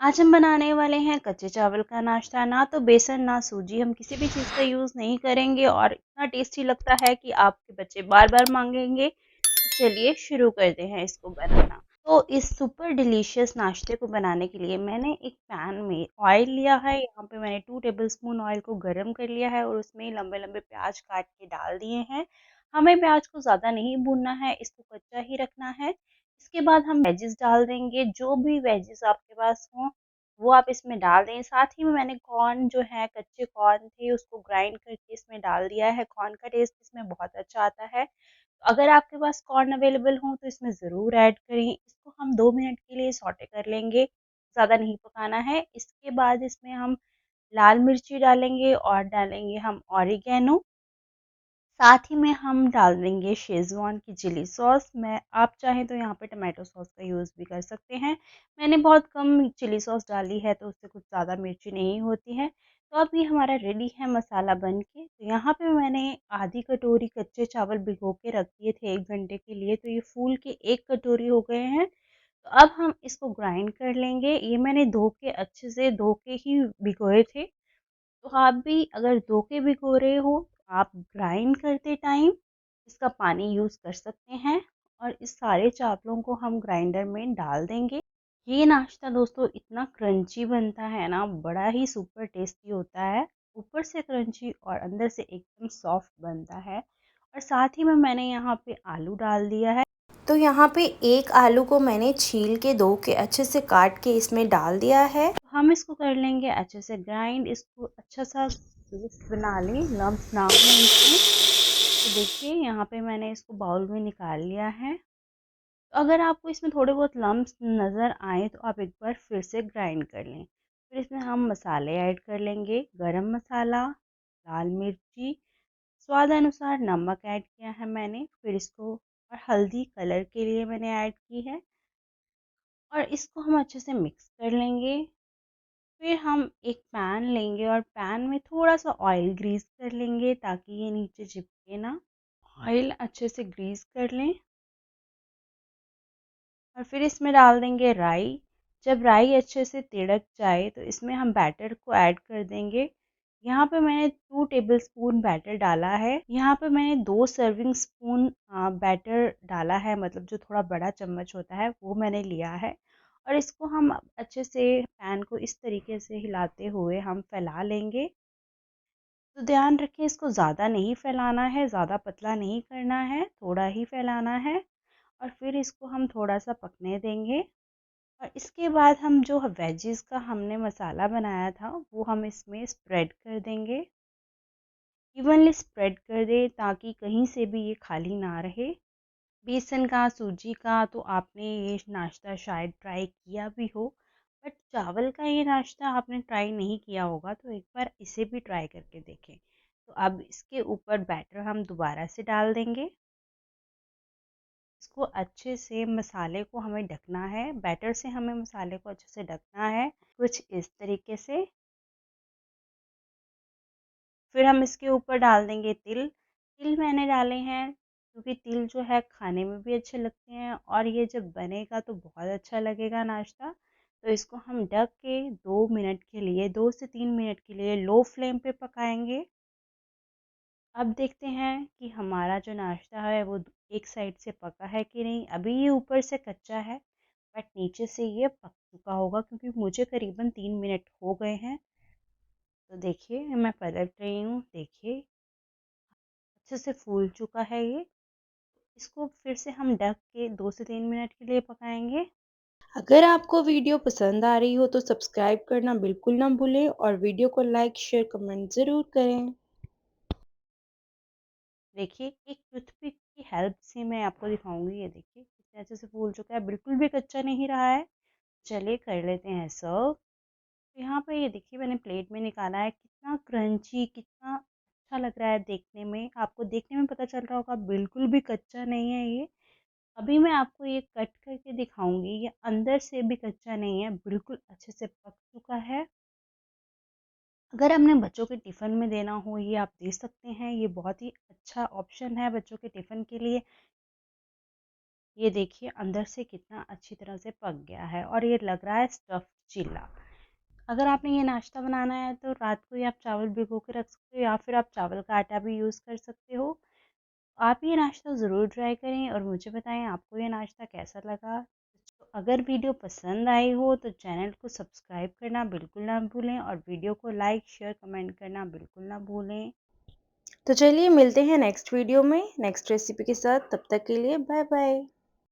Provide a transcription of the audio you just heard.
आज हम बनाने वाले हैं कच्चे चावल का नाश्ता। ना तो बेसन ना सूजी, हम किसी भी चीज़ का यूज़ नहीं करेंगे और इतना टेस्टी लगता है कि आपके बच्चे बार-बार मांगेंगे। तो चलिए शुरू करते हैं इसको बनाना। तो इस सुपर डिलीशियस नाश्ते को बनाने के लिए मैंने एक पैन में ऑयल लिया है। यहाँ पे मैंने 2 टेबलस्पून ऑयल को गरम कर लिया है और उसमें लंबे-लंबे प्याज काट के डाल दिए हैं। हमें प्याज को ज़्यादा नहीं भूनना है, इसको कच्चा ही रखना है। इसके बाद हम वेजिस डाल देंगे, जो भी वेजिस आपके पास हों वो आप इसमें डाल दें। साथ ही में मैंने कॉर्न जो है, कच्चे कॉर्न थे उसको ग्राइंड करके इसमें डाल दिया है। कॉर्न का टेस्ट इसमें बहुत अच्छा आता है। तो अगर आपके पास कॉर्न अवेलेबल हो तो इसमें ज़रूर ऐड करें। इसको हम 2 मिनट के लिए सौटे कर लेंगे, ज़्यादा नहीं पकाना है। इसके बाद इसमें हम लाल मिर्ची डालेंगे और डालेंगे हम ऑरिगेनो। साथ ही में हम डाल देंगे शेज़वान की चिली सॉस। मैं आप चाहें तो यहाँ पे टमाटो सॉस का यूज़ भी कर सकते हैं। मैंने बहुत कम चिली सॉस डाली है तो उससे कुछ ज़्यादा मिर्ची नहीं होती है। तो अब ये हमारा रेडी है मसाला बन के। तो यहाँ पे मैंने आधी कटोरी कच्चे चावल भिगो के रख दिए थे 1 घंटे के लिए, तो ये फूल के 1 कटोरी हो गए हैं। तो अब हम इसको ग्राइंड कर लेंगे। ये मैंने धो के अच्छे से धो के ही भिगोए थे। तो आप भी अगर धो के भिगो रहे हो तो आप ग्राइंड करते टाइम इसका पानी यूज़ कर सकते हैं और इस सारे चावलों को हम ग्राइंडर में डाल देंगे। ये नाश्ता दोस्तों इतना क्रंची बनता है ना, बड़ा ही सुपर टेस्टी होता है। ऊपर से क्रंची और अंदर से एकदम सॉफ्ट बनता है। और साथ ही में मैंने यहाँ पे आलू डाल दिया है। तो यहाँ पे एक आलू को मैंने छील के धो के अच्छे से काट के इसमें डाल दिया है। तो हम इसको कर लेंगे अच्छे से ग्राइंड। इसको अच्छा सा पेस्ट बना लें, लम्स ना हो इसमें। तो देखिए यहाँ पे मैंने इसको बाउल में निकाल लिया है। तो अगर आपको इसमें थोड़े बहुत लम्स नज़र आए तो आप एक बार फिर से ग्राइंड कर लें। फिर इसमें हम मसाले ऐड कर लेंगे। गरम मसाला, लाल मिर्ची, स्वाद अनुसार नमक ऐड किया है मैंने। फिर इसको और हल्दी कलर के लिए मैंने ऐड की है और इसको हम अच्छे से मिक्स कर लेंगे। फिर हम एक पैन लेंगे और पैन में थोड़ा सा ऑयल ग्रीस कर लेंगे ताकि ये नीचे चिपके ना। ऑयल अच्छे से ग्रीस कर लें और फिर इसमें डाल देंगे राई। जब राई अच्छे से तिड़क जाए तो इसमें हम बैटर को ऐड कर देंगे। यहाँ पे मैंने 2 टेबलस्पून बैटर डाला है। यहाँ पे मैंने 2 सर्विंग स्पून बैटर डाला है, मतलब जो थोड़ा बड़ा चम्मच होता है वो मैंने लिया है। और इसको हम अच्छे से पैन को इस तरीके से हिलाते हुए हम फैला लेंगे। तो ध्यान रखें इसको ज़्यादा नहीं फैलाना है, ज़्यादा पतला नहीं करना है, थोड़ा ही फैलाना है। और फिर इसको हम थोड़ा सा पकने देंगे। और इसके बाद हम जो वेजिस का हमने मसाला बनाया था वो हम इसमें स्प्रेड कर देंगे। इवनली स्प्रेड कर दें ताकि कहीं से भी ये खाली ना रहे। बेसन का, सूजी का तो आपने ये नाश्ता शायद ट्राई किया भी हो, बट चावल का ये नाश्ता आपने ट्राई नहीं किया होगा, तो एक बार इसे भी ट्राई करके देखें। तो अब इसके ऊपर बैटर हम दोबारा से डाल देंगे। इसको अच्छे से मसाले को हमें ढकना है, बैटर से हमें मसाले को अच्छे से ढकना है, कुछ इस तरीके से। फिर हम इसके ऊपर डाल देंगे तिल। तिल मैंने डाले हैं क्योंकि तिल जो है खाने में भी अच्छे लगते हैं और ये जब बनेगा तो बहुत अच्छा लगेगा नाश्ता। तो इसको हम ढक के 2 मिनट के लिए, 2 से 3 मिनट के लिए लो फ्लेम पे पकाएंगे। अब देखते हैं कि हमारा जो नाश्ता है वो एक साइड से पका है कि नहीं। अभी ये ऊपर से कच्चा है बट नीचे से ये पक चुका होगा क्योंकि मुझे करीबन 3 मिनट हो गए हैं। तो देखिए मैं पलट रही हूँ, देखिए अच्छे से फूल चुका है ये। इसको फिर से हम ढक के 2 से 3 मिनट के लिए पकाएंगे। अगर आपको वीडियो पसंद आ रही हो तो सब्सक्राइब करना बिल्कुल ना भूलें और वीडियो को लाइक शेयर कमेंट ज़रूर करें। देखिए एक टूथपिक की हेल्प से मैं आपको दिखाऊंगी। ये देखिए कितने अच्छे से फूल चुका है, बिल्कुल भी कच्चा नहीं रहा है। चलिए कर लेते हैं सर्व। तो यहाँ पे ये देखिए मैंने प्लेट में निकाला है, कितना क्रंची, कितना अच्छा लग रहा है देखने में। आपको देखने में पता चल रहा होगा बिल्कुल भी कच्चा नहीं है ये। अभी मैं आपको ये कट करके दिखाऊंगी, ये अंदर से भी कच्चा नहीं है, बिल्कुल अच्छे से पक चुका है। अगर अपने बच्चों के टिफ़िन में देना हो ये आप दे सकते हैं। ये बहुत ही अच्छा ऑप्शन है बच्चों के टिफ़िन के लिए। ये देखिए अंदर से कितना अच्छी तरह से पक गया है और ये लग रहा है स्टफ्ड चिल्ला। अगर आपने ये नाश्ता बनाना है तो रात को ही आप चावल भिगो के रख सकते हो या फिर आप चावल का आटा भी यूज़ कर सकते हो। आप ये नाश्ता ज़रूर ट्राई करें और मुझे बताएं आपको ये नाश्ता कैसा लगा। तो अगर वीडियो पसंद आई हो तो चैनल को सब्सक्राइब करना बिल्कुल ना भूलें और वीडियो को लाइक शेयर कमेंट करना बिल्कुल ना भूलें। तो चलिए मिलते हैं नेक्स्ट वीडियो में नेक्स्ट रेसिपी के साथ। तब तक के लिए बाय बाय।